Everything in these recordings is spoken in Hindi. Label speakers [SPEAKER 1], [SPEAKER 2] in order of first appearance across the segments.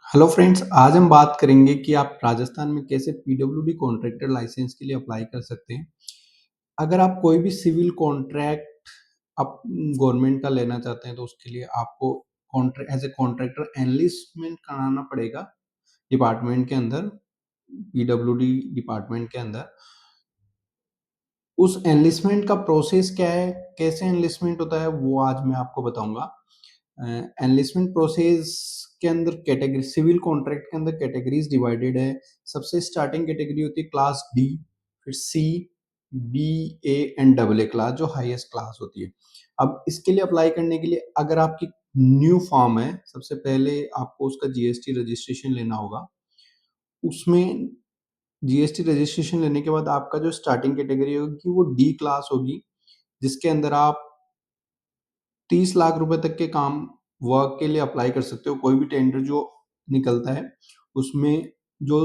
[SPEAKER 1] हेलो फ्रेंड्स, आज हम बात करेंगे कि आप राजस्थान में कैसे पीडब्ल्यूडी कॉन्ट्रैक्टर लाइसेंस के लिए अप्लाई कर सकते हैं। अगर आप कोई भी सिविल कॉन्ट्रैक्ट आप गवर्नमेंट का लेना चाहते हैं तो उसके लिए आपको contract as a contractor enlistment कराना पड़ेगा डिपार्टमेंट के अंदर, पीडब्ल्यूडी डिपार्टमेंट के अंदर। उस एनलिस्टमेंट का प्रोसेस क्या है, कैसे एनलिस्टमेंट होता है, वो आज मैं आपको बताऊंगा। एनलिस्टमेंट प्रोसेस के अंदर कैटेगरी, सिविल कॉन्ट्रैक्ट के अंदर कैटेगरीज डिवाइडेड है। सबसे स्टार्टिंग कैटेगरी होती है क्लास डी, फिर C, B, A and double A class, जो हाईएस्ट क्लास होती है। अब इसके लिए अप्लाई करने के लिए अगर आपकी न्यू फॉर्म है, सबसे पहले आपको उसका जीएसटी रजिस्ट्रेशन लेना होगा। उसमें जीएसटी रजिस्ट्रेशन लेने के बाद आपका जो स्टार्टिंग कैटेगरी होगी वो डी क्लास होगी, जिसके अंदर आप 30 लाख रुपए तक के काम वर्क के लिए अप्लाई कर सकते हो। कोई भी टेंडर जो निकलता है उसमें जो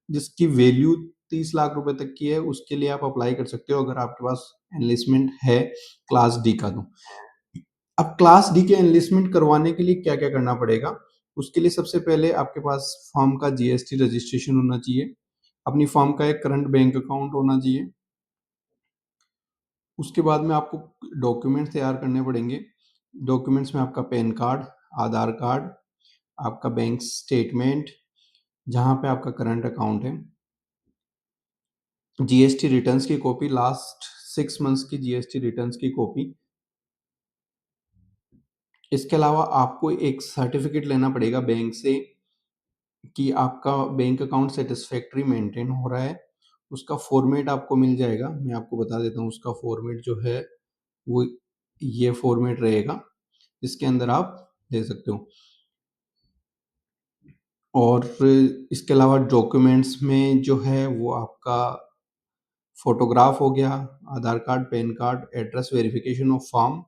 [SPEAKER 1] जिसकी वैल्यू 30 लाख रुपए तक की है उसके लिए आप अप्लाई कर सकते हो, अगर आपके पास एनलिस्टमेंट है क्लास डी का। तो अब क्लास डी के एनलिस्टमेंट करवाने के लिए क्या क्या करना पड़ेगा, उसके लिए सबसे पहले आपके पास फर्म का जीएसटी रजिस्ट्रेशन होना चाहिए, अपनी फर्म का एक करंट बैंक अकाउंट होना चाहिए। उसके बाद में आपको डॉक्यूमेंट्स तैयार करने पड़ेंगे। डॉक्यूमेंट्स में आपका पैन कार्ड, आधार कार्ड, आपका बैंक स्टेटमेंट जहाँ पे आपका करंट अकाउंट है, जीएसटी रिटर्न्स की कॉपी, लास्ट 6 मंथ्स की जीएसटी रिटर्न्स की कॉपी। इसके अलावा आपको एक सर्टिफिकेट लेना पड़ेगा बैंक से कि आपका बैंक अकाउंट सेटिस्फैक्ट्री मेंटेन हो रहा है। उसका फॉर्मेट आपको मिल जाएगा, मैं आपको बता देता हूँ। उसका फॉर्मेट जो है वो ये फॉर्मेट रहेगा, इसके अंदर आप दे सकते हो। और इसके अलावा डॉक्यूमेंट्स में जो है वो आपका फोटोग्राफ हो गया, Aadhaar card, PAN card, address verification of form,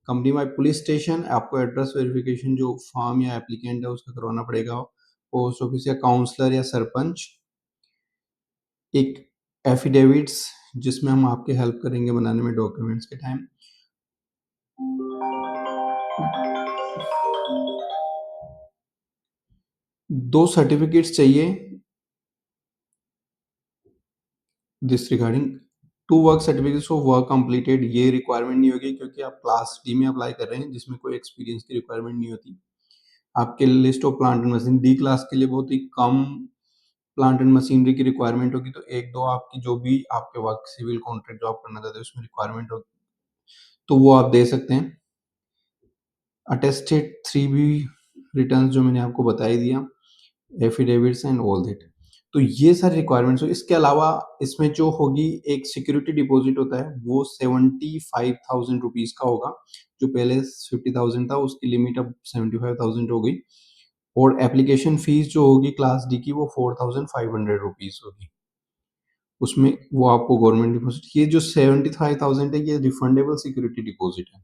[SPEAKER 1] company wide police station, आपको एड्रेस वेरिफिकेशन जो फॉर्म या एप्लीकेंट है उसका करवाना पड़ेगा, पोस्ट ऑफिस या काउंसलर या सरपंच, एक एफिडेविट्स जिसमें हम आपकी हेल्प करेंगे बनाने में डॉक्यूमेंट्स के टाइम। दो सर्टिफिकेट्स चाहिए this regarding, two work certificates of work completed. ये रिक्वायरमेंट नहीं होगी क्योंकि आप क्लास डी में अप्लाई कर रहे हैं जिसमें कोई एक्सपीरियंस की रिक्वायरमेंट नहीं होती। आपके list of plant and machine, D class के लिए बहुत ही कम प्लांट एंड मशीनरी की रिक्वायरमेंट होगी, तो एक दो आपकी जो भी आपके वर्क सिविल कॉन्ट्रैक्ट जॉब करना चाहते हैं उसमें रिक्वायरमेंट होगी तो वो आप दे सकते हैं। अटेस्टेड 3B रिटर्न जो मैंने आपको बता ही दिया, एफिडेविट्स एंड ऑल दैट। तो ये सारी रिक्वायरमेंट्स हो। इसके अलावा इसमें जो होगी एक सिक्योरिटी डिपॉजिट होता है, वो 75,000 रुपीज का होगा। जो पहले 50,000 था उसकी लिमिट अब 75,000 हो गई। और एप्लीकेशन फीस जो होगी क्लास डी की वो 4,500 रुपीज होगी। उसमें वो आपको गवर्नमेंट डिपॉजिट, ये जो 75,000 है ये रिफंडेबल सिक्योरिटी डिपॉजिट है।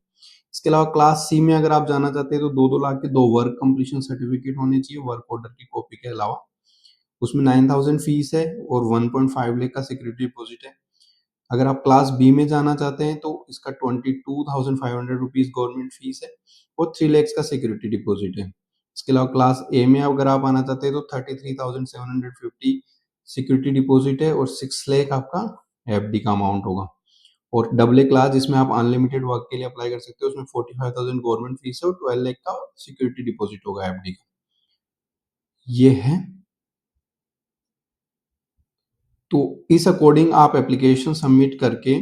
[SPEAKER 1] इसके अलावा क्लास सी में अगर आप जाना चाहते हैं तो 2-2 लाख के दो वर्क कंप्लीशन सर्टिफिकेट होने चाहिए वर्क ऑर्डर की कॉपी के अलावा। उसमें 9,000 फीस है और 1.5 लाख का सिक्योरिटी डिपॉजिट है। अगर आप क्लास बी में जाना चाहते हैं तो इसका 22,500 रुपीज गवर्नमेंट फीस है और 3 लाख का सिक्योरिटी डिपॉजिट है। इसके अलावा क्लास ए में अगर आप आना चाहते हैं तो 33,750 सिक्योरिटी डिपॉजिट है और 6 लाख आपका एफडी का अमाउंट होगा। और डबल ए क्लास जिसमें आप अनलिमिटेड वर्क के लिए अप्लाई कर सकते हो उसमें 45,000 गवर्नमेंट फीस है और 12 लाख का सिक्योरिटी डिपॉजिट होगा एफडी का। ये है। तो इस अकॉर्डिंग आप एप्लीकेशन सबमिट करके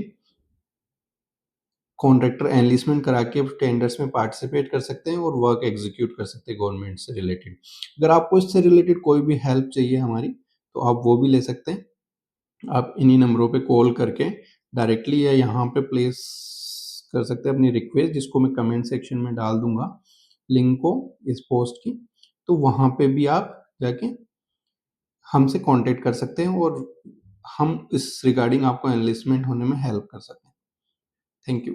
[SPEAKER 1] कॉन्ट्रैक्टर एनलिस्टमेंट करा के टेंडर्स में पार्टिसिपेट कर सकते हैं और वर्क एग्जीक्यूट कर सकते हैं गवर्नमेंट से रिलेटेड। अगर आपको इससे रिलेटेड कोई भी हेल्प चाहिए हमारी तो आप वो भी ले सकते हैं। आप इन्हीं नंबरों पे कॉल करके डायरेक्टली या यहाँ पे प्लेस कर सकते हैं अपनी रिक्वेस्ट, जिसको मैं कमेंट सेक्शन में डाल दूंगा लिंक को इस पोस्ट की। तो वहाँ पे भी आप जाके हमसे कांटेक्ट कर सकते हैं और हम इस रिगार्डिंग आपको एनलिस्टमेंट होने में हेल्प कर सकते हैं। Thank you.